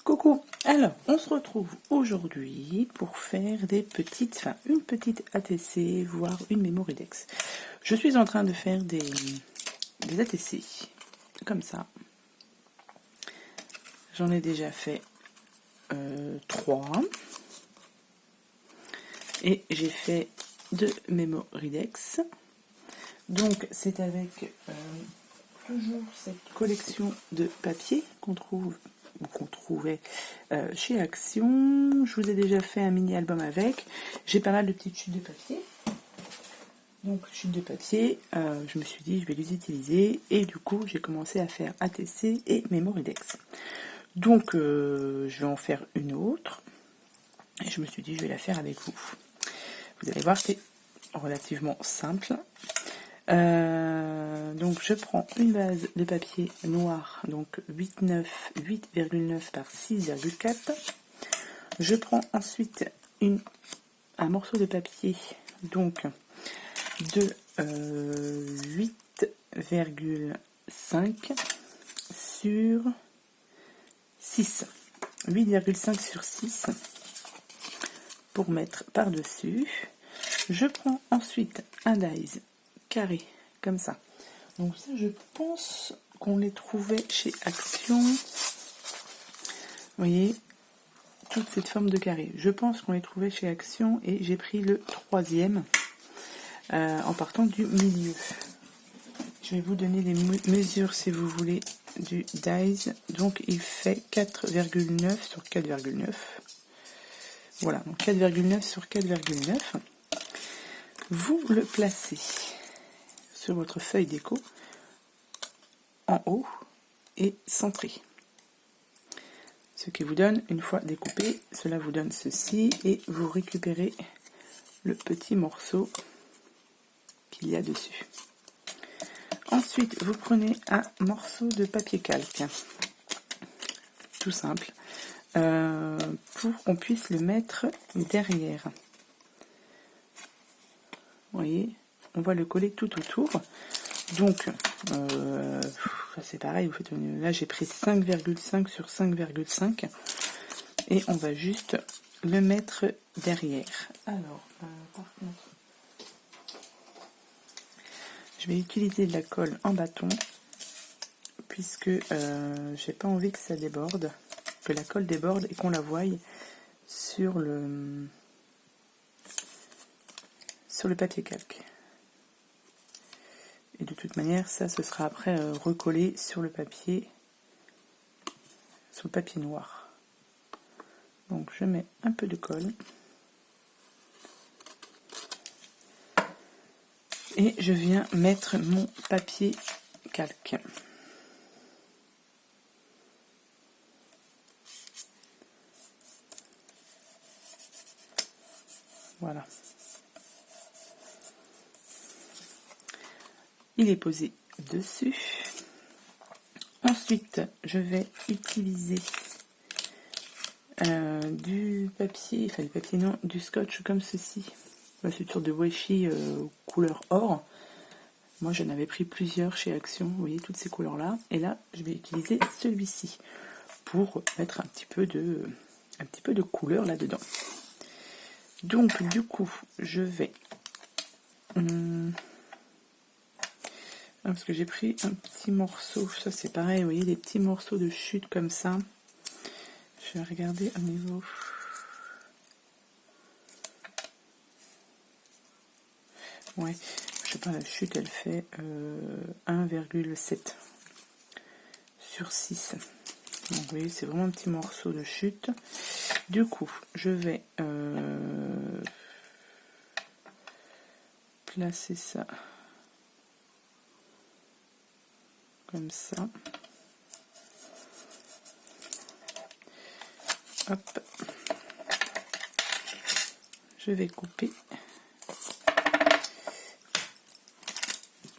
Coucou, alors on se retrouve aujourd'hui pour faire une petite ATC, voire une Mémoridex. Je suis en train de faire des ATC, comme ça. J'en ai déjà fait 3. Et j'ai fait 2 Mémoridex. Donc c'est avec toujours cette collection de papier qu'on trouvait chez Action. Je vous ai déjà fait un mini album avec. J'ai pas mal de petites chutes de papier. Donc chutes de papier, je me suis dit je vais les utiliser et du coup j'ai commencé à faire ATC et Mémoridex. Donc je vais en faire une autre et je me suis dit je vais la faire avec vous. Vous allez voir c'est relativement simple. Donc je prends une base de papier noir, donc 8,9 par 6,4. Je prends ensuite un morceau de papier, donc de 8,5 sur 6. 8,5 sur 6 pour mettre par-dessus. Je prends ensuite un dies carré, comme ça. Donc ça, je pense qu'on les trouvait chez Action. Vous voyez, toute cette forme de carré. Je pense qu'on les trouvait chez Action et j'ai pris le 3e en partant du milieu. Je vais vous donner les mesures si vous voulez du dies. Donc il fait 4,9 sur 4,9. Voilà, donc 4,9 sur 4,9. Vous le placez sur votre feuille déco en haut et centré. Ce qui vous donne, une fois découpé, cela vous donne ceci et vous récupérez le petit morceau qu'il y a dessus. Ensuite, vous prenez un morceau de papier calque, tout simple, pour qu'on puisse le mettre derrière. Vous voyez, on va le coller tout autour. Donc, c'est pareil, vous faites là j'ai pris 5,5 sur 5,5 et on va juste le mettre derrière. Alors, par contre, je vais utiliser de la colle en bâton puisque j'ai pas envie que ça déborde, que la colle déborde et qu'on la voie sur le papier calque. Et de toute manière, ça, ce sera après recollé sur le papier noir. Donc, je mets un peu de colle. Et je viens mettre mon papier calque. Voilà. Il est posé dessus. Ensuite, je vais utiliser du papier non, du scotch comme ceci. C'est une sorte de washi couleur or. Moi, j'en avais pris plusieurs chez Action. Vous voyez toutes ces couleurs-là. Et là, je vais utiliser celui-ci pour mettre un petit peu de couleur là-dedans. Donc, du coup, je vais... parce que j'ai pris un petit morceau, ça c'est pareil, vous voyez, des petits morceaux de chute comme ça. Je vais regarder au niveau... Ouais, je sais pas, la chute elle fait 1,7 sur 6. Donc vous voyez, c'est vraiment un petit morceau de chute. Du coup, je vais placer ça comme ça. Hop. Je vais couper.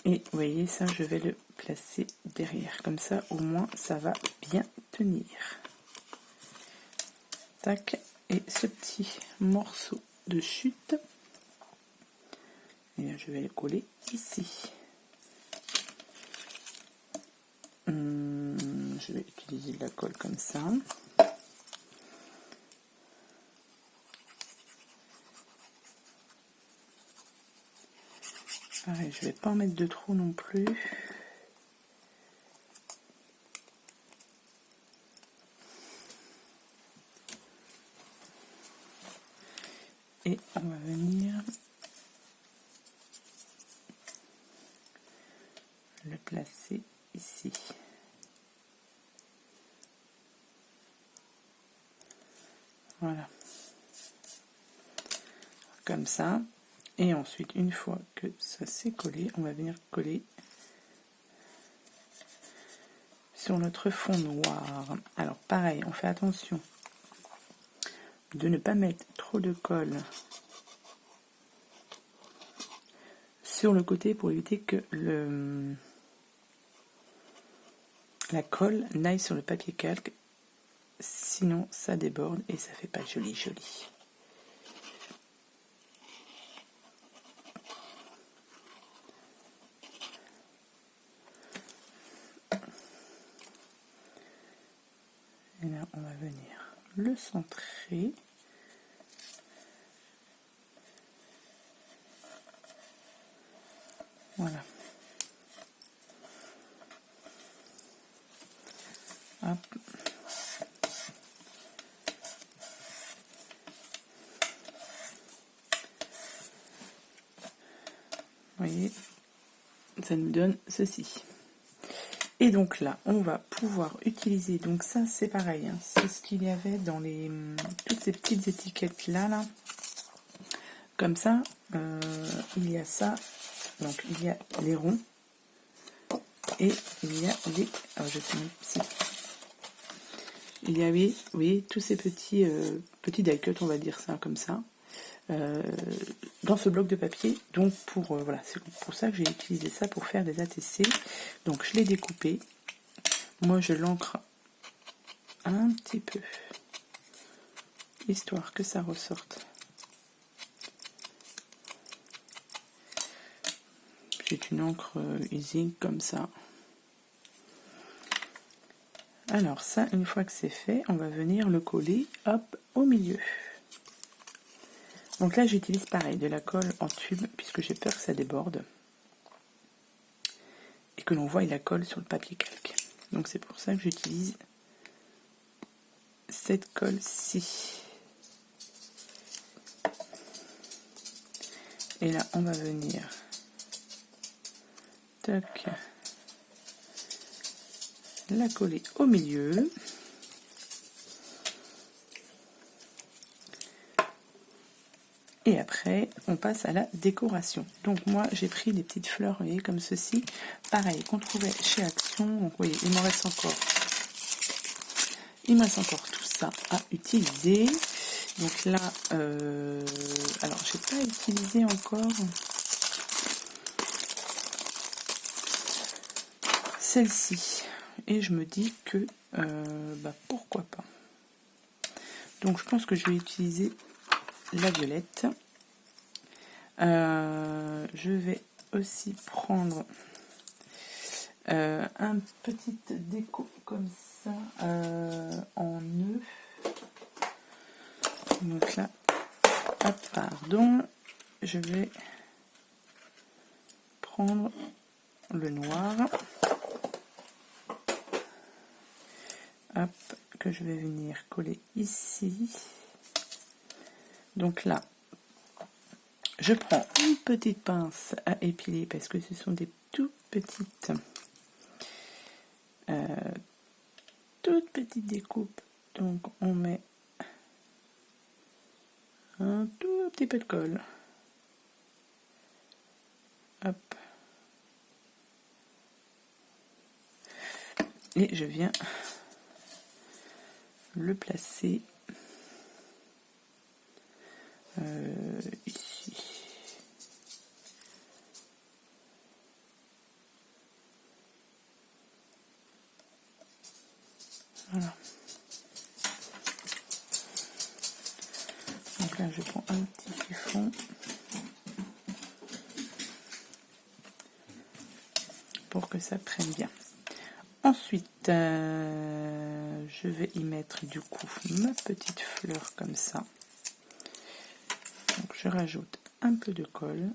Et vous voyez, ça, je vais le placer derrière. Comme ça, au moins, ça va bien tenir. Tac. Et ce petit morceau de chute, et bien, je vais le coller ici. Je vais utiliser de la colle comme ça. Pareil, je vais pas en mettre de trop non plus. Et on va venir le placer ici. Voilà. Comme ça. Et ensuite, une fois que ça s'est collé, on va venir coller sur notre fond noir. Alors pareil, on fait attention de ne pas mettre trop de colle sur le côté pour éviter que la colle n'aille sur le papier calque, sinon ça déborde et ça fait pas joli joli. Et là on va venir le centrer. Voilà. Hop. Vous voyez, ça nous donne ceci. Et donc là, on va pouvoir utiliser, donc ça c'est pareil, hein, c'est ce qu'il y avait dans toutes ces petites étiquettes là. Comme ça, il y a ça, donc il y a les ronds, et il y a les... Alors je sais même si... Il y a, oui, vous voyez, tous ces petits die cut, on va dire ça comme ça, dans ce bloc de papier. Donc voilà, c'est pour ça que j'ai utilisé ça pour faire des ATC. Donc je l'ai découpé. Moi je l'encre un petit peu, histoire que ça ressorte. C'est une encre Easy comme ça. Alors ça, une fois que c'est fait, on va venir le coller, hop, au milieu. Donc là, j'utilise pareil, de la colle en tube, puisque j'ai peur que ça déborde. Et que l'on voie la colle sur le papier calque. Donc c'est pour ça que j'utilise cette colle-ci. Et là, on va venir... Toc, la coller au milieu. Et après, on passe à la décoration. Donc moi, j'ai pris des petites fleurs, vous voyez, comme ceci. Pareil, qu'on trouvait chez Action. Donc vous voyez, il me reste encore tout ça à utiliser. Donc là, alors j'ai pas utilisé encore celle-ci. Et je me dis que pourquoi pas. Donc je pense que je vais utiliser la violette. Je vais aussi prendre un petit déco comme ça en nœud. Donc là, hop, pardon, je vais prendre le noir. Hop, que je vais venir coller ici. Donc là, je prends une petite pince à épiler parce que ce sont des toutes petites découpes. Donc on met un tout petit peu de colle. Hop. Et je viens le placer ici. Voilà. Donc là, je prends un petit chiffon pour que ça prenne bien. Ensuite, je vais y mettre du coup ma petite fleur comme ça. Donc je rajoute un peu de colle.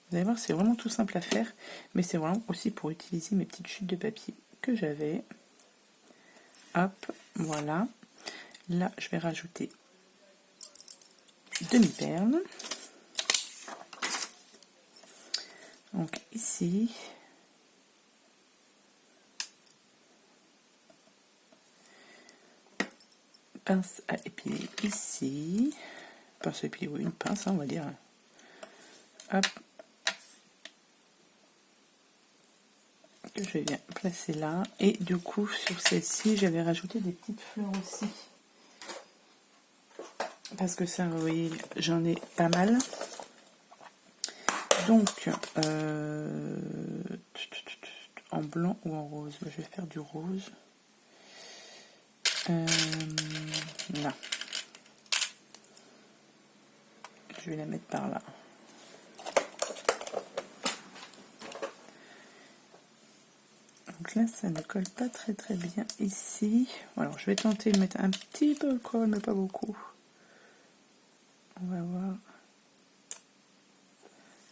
Vous allez voir, c'est vraiment tout simple à faire, mais c'est vraiment aussi pour utiliser mes petites chutes de papier que j'avais. Hop, voilà. Là, je vais rajouter demi-perle. Donc ici, pince à épiler ici, pince à épiler, oui, une pince, hein, on va dire. Hop, que je viens placer là. Et du coup, sur celle-ci, j'avais rajouté des petites fleurs aussi. Parce que ça, vous voyez, j'en ai pas mal. Donc, en blanc ou en rose, je vais faire du rose. Là. Je vais la mettre par là. Donc là, ça ne colle pas très bien ici. Alors, je vais tenter de mettre un petit peu de colle, mais pas beaucoup. On va voir.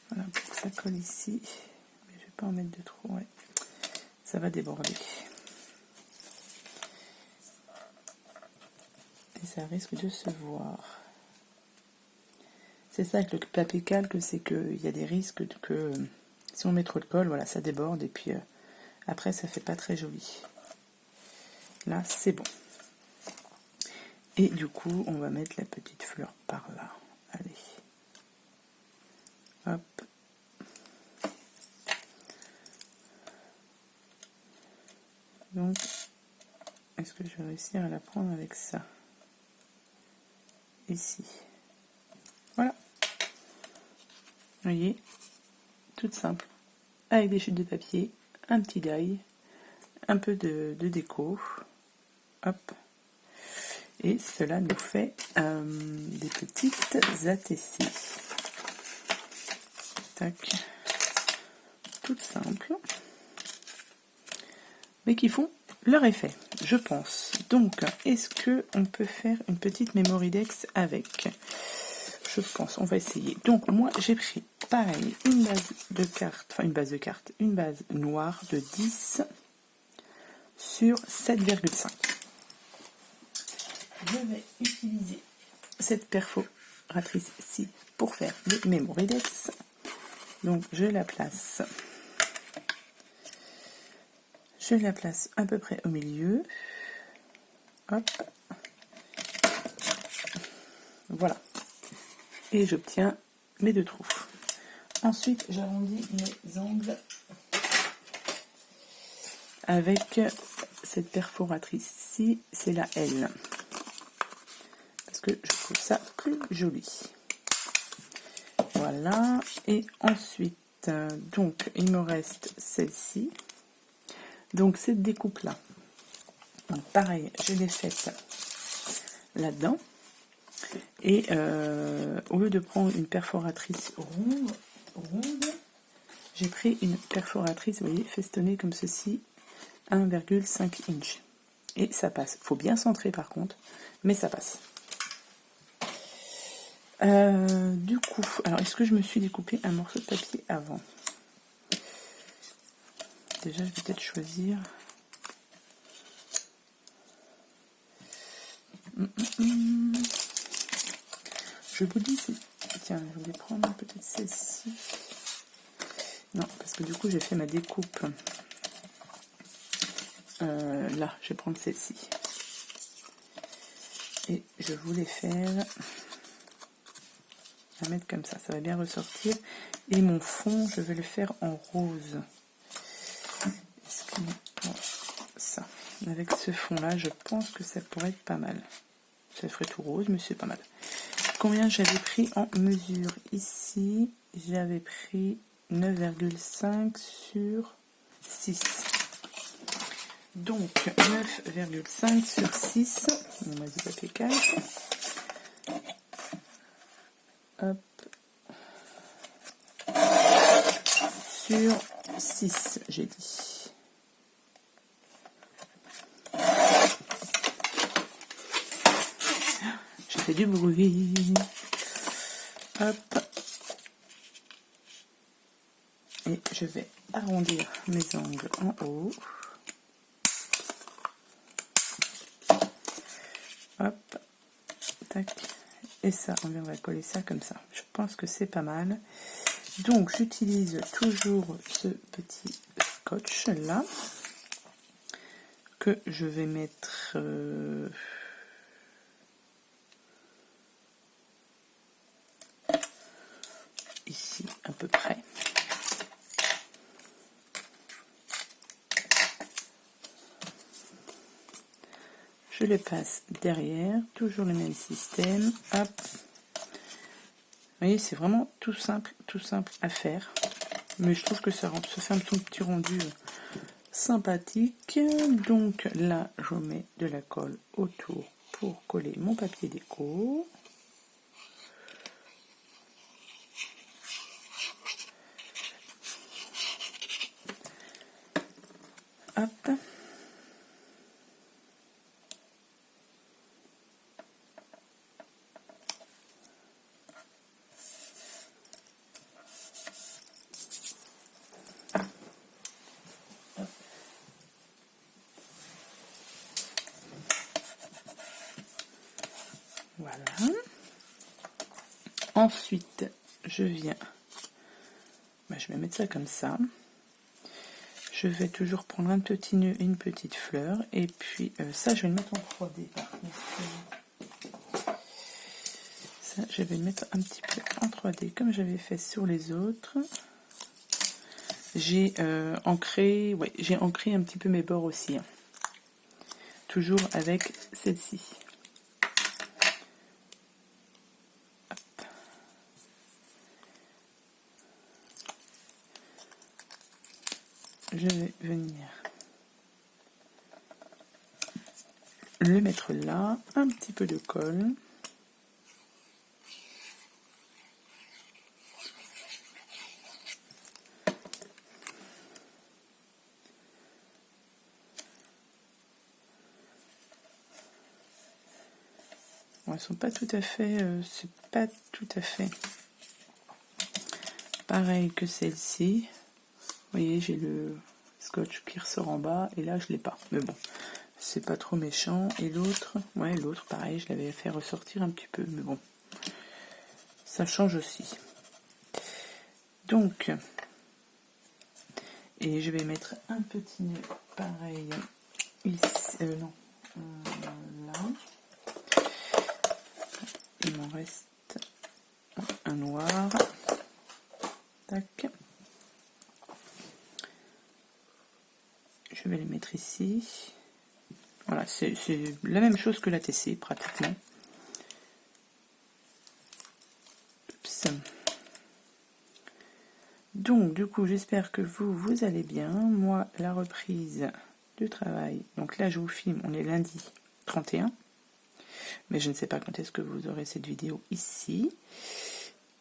Voilà, pour que ça colle ici. Mais je vais pas en mettre de trop, ouais. Ça va déborder. Et ça risque de se voir. C'est ça avec le papier calque, c'est qu'il y a des risques que si on met trop de colle, voilà, ça déborde et puis après ça fait pas très joli. Là, c'est bon. Et du coup, on va mettre la petite fleur par là. Allez. Hop. Donc, est-ce que je vais réussir à la prendre avec ça? Ici. Voilà. Vous voyez, toute simple. Avec des chutes de papier, un petit die, un peu de déco. Hop. Et cela nous fait des petites ATC. Tac. Toutes simples. Mais qui font leur effet, je pense. Donc, est-ce qu'on peut faire une petite Mémoridex avec? Je pense, on va essayer. Donc, moi, j'ai pris, pareil, une base de cartes, une base noire de 10 sur 7,5. Je vais utiliser cette perforatrice-ci pour faire des Mémoridex. Donc, je la place à peu près au milieu. Hop. Voilà. Et j'obtiens mes 2 trous. Ensuite, j'arrondis mes angles avec cette perforatrice-ci. C'est la L. Parce que je trouve ça plus joli. Voilà. Et ensuite, donc, il me reste celle-ci. Donc, cette découpe-là. Pareil, je l'ai faite là-dedans. Et au lieu de prendre une perforatrice ronde, j'ai pris une perforatrice, vous voyez, festonnée comme ceci, 1,5 inch. Et ça passe. Il faut bien centrer par contre, mais ça passe. Du coup, alors est-ce que je me suis découpé un morceau de papier avant? Déjà, je vais peut-être choisir. Je vous dis, tiens, je vais prendre peut-être celle-ci. Non, parce que du coup, j'ai fait ma découpe. Là, je vais prendre celle-ci. Et je voulais faire... la mettre comme ça va bien ressortir. Et mon fond, je vais le faire en rose. Ça. Avec ce fond-là, je pense que ça pourrait être pas mal. Ça ferait tout rose, mais c'est pas mal. Combien j'avais pris en mesure? Ici, j'avais pris 9,5 sur 6. Donc, 9,5 sur 6. On va du papier calque. Hop. Sur 6, j'ai dit. J'ai fait du bruit. Hop. et je vais arrondir mes angles en haut. Hop, tac, et ça, on viendra coller ça comme ça. Je pense que c'est pas mal. Donc, j'utilise toujours ce petit scotch là que je vais mettre ici à peu près. Je le passe derrière, toujours le même système. Hop. Vous voyez, c'est vraiment tout simple à faire. Mais je trouve que ça fait un petit rendu sympathique. Donc là, je mets de la colle autour pour coller mon papier déco. Hop. Voilà. Ensuite, je viens, je vais mettre ça comme ça. Je vais toujours prendre un petit nœud et une petite fleur. Et puis ça, je vais le mettre en 3D. Par contre. Ça, je vais le mettre un petit peu en 3D comme j'avais fait sur les autres. J'ai ancré un petit peu mes bords aussi. Hein. Toujours avec celle-ci. Je vais venir le mettre là, un petit peu de colle. Bon, elles sont pas tout à fait, c'est pas tout à fait pareil que celle-ci. Vous voyez, j'ai le scotch qui ressort en bas et là je l'ai pas. Mais bon, c'est pas trop méchant. Et l'autre, ouais, l'autre pareil, je l'avais fait ressortir un petit peu, mais bon, ça change aussi. Donc, et je vais mettre un petit nœud pareil ici, non, là. Il m'en reste un noir. Tac. Je vais les mettre ici. Voilà, c'est la même chose que la TC pratiquement. Oups. Donc du coup j'espère que vous allez bien. Moi la reprise du travail, donc là je vous filme, on est lundi 31. Mais je ne sais pas quand est-ce que vous aurez cette vidéo ici.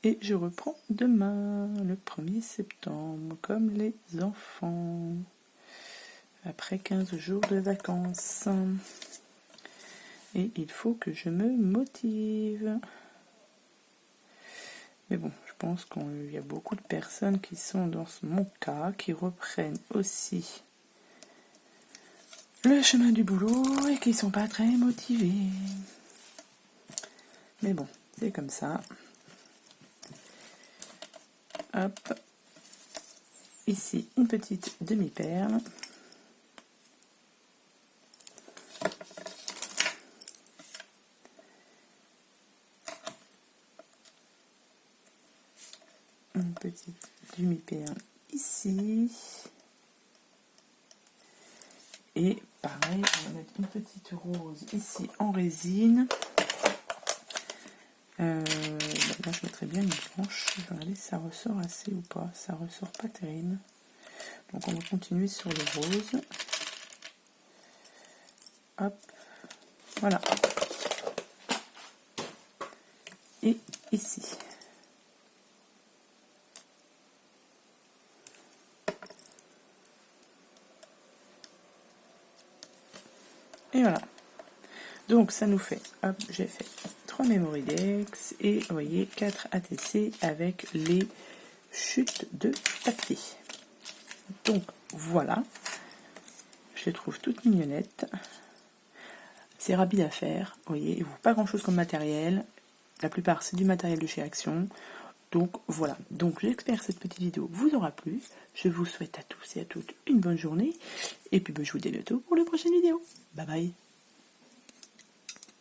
Et je reprends demain, le 1er septembre, comme les enfants. Après 15 jours de vacances. Et il faut que je me motive. Mais bon, je pense qu'il y a beaucoup de personnes qui sont dans mon cas, qui reprennent aussi le chemin du boulot et qui ne sont pas très motivés. Mais bon, c'est comme ça. Hop. Ici, une petite demi-perle. Une petite demi-perle ici. Et pareil, on va mettre une petite rose ici en résine. Là, je mettrais bien une blanche. Je vais regarder si ça ressort assez ou pas. Ça ressort pas terrible. Donc, on va continuer sur le rose. Hop. Voilà. Et ici. Et voilà. Donc, ça nous fait, hop, j'ai fait 3 Memory Dex et, vous voyez, 4 ATC avec les chutes de papier. Donc voilà, je les trouve toutes mignonnettes. C'est rapide à faire, vous voyez, il ne faut pas grand chose comme matériel. La plupart c'est du matériel de chez Action. Donc voilà, donc j'espère que cette petite vidéo vous aura plu. Je vous souhaite à tous et à toutes une bonne journée. Et puis je vous dis à bientôt pour les prochaines vidéos. Bye bye.